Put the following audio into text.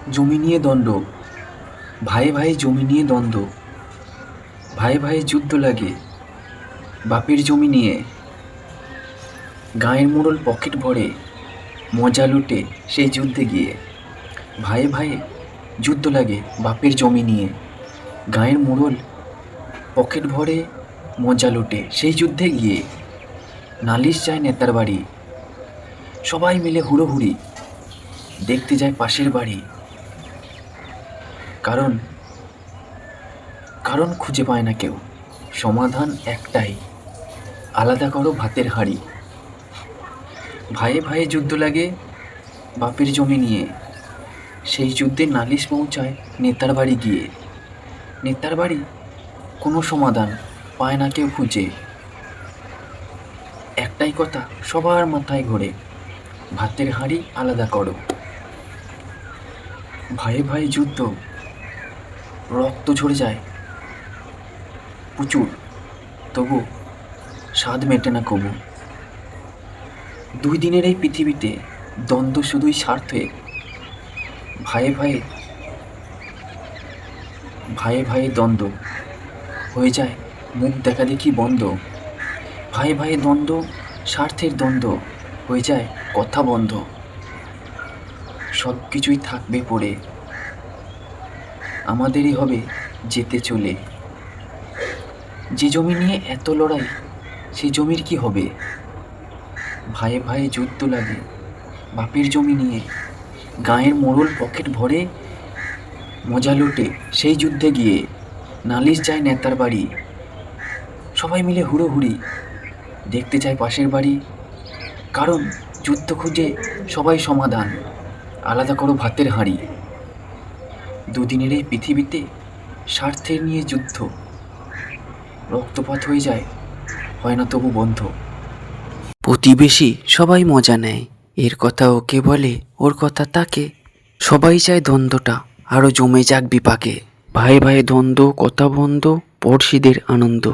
জমি নিয়ে দ্বন্দ্ব, ভাইয়ে ভাইয়ে জমি নিয়ে দ্বন্দ্ব, ভাইয়ে ভাইয়ে যুদ্ধ লাগে বাপের জমি নিয়ে। গাঁয়ের মোড়ল পকেট ভরে মজা লুটে সেই যুদ্ধে গিয়ে। ভাইয়ে ভাইয়ে যুদ্ধ লাগে বাপের জমি নিয়ে। গাঁয়ের মোড়ল পকেট ভরে মজা লুটে সেই যুদ্ধে গিয়ে। নালিশ যায় নেতার বাড়ি, সবাই মিলে হুড়োহুড়ি দেখতে যায় পাশের বাড়ি। কারণ কারণ খুঁজে পায় না কেউ, সমাধান একটাই, আলাদা করো ভাতের হাঁড়ি। ভাইয়ে ভাইয়ে যুদ্ধ লাগে বাপের জমি নিয়ে। সেই যুদ্ধে নালিশ পৌঁছায় নেতার বাড়ি গিয়ে। নেতার বাড়ি কোনো সমাধান পায় না কেউ খুঁজে। একটাই কথা সবার মাথায় ঘোরে, ভাতের হাঁড়ি আলাদা করো। ভাইয়ে ভাইয়ে যুদ্ধ, রক্ত ঝরে যায় প্রচুর, তবু স্বাদ মেটে না কবু। দুই দিনের এই পৃথিবীতে দ্বন্দ্ব শুধুই স্বার্থে। ভাইয়ে ভাইয়ে ভাইয়ে ভাইয়ে দ্বন্দ্ব হয়ে যায় মুখ দেখা দেখি বন্ধ। ভাইয়ে ভাইয়ে দ্বন্দ্ব, স্বার্থের দ্বন্দ্ব হয়ে যায় কথা বন্ধ। সব কিছুই থাকবে পড়ে, আমাদেরই হবে যেতে চলে। যে জমি নিয়ে এত লড়াই, সেই জমির কি হবে? ভাইয়ে ভাইয়ে যুদ্ধ লাগে বাপের জমি নিয়ে। গাঁয়ের মোড়ল পকেট ভরে মজা লুটে সেই যুদ্ধে গিয়ে। নালিশ যায় নেতার বাড়ি, সবাই মিলে হুড়োহুড়ি দেখতে চায় পাশের বাড়ি। কারণ যুদ্ধ খুঁজে সবাই সমাধান, আলাদা করো ভাতের হাঁড়ি। দুদিনের এই পৃথিবীতে স্বার্থের নিয়ে যুদ্ধ, রক্তপাত হয়ে যায়, হয় না তবু বন্ধ। প্রতিবেশী সবাই মজা নেয়, এর কথা ওকে বলে, ওর কথা তাকে। সবাই চায় দ্বন্দ্বটা আরো জমে যাক বিপাকে। ভাই ভাই দ্বন্দ্ব, কথা বন্ধ, পড়শিদের আনন্দ।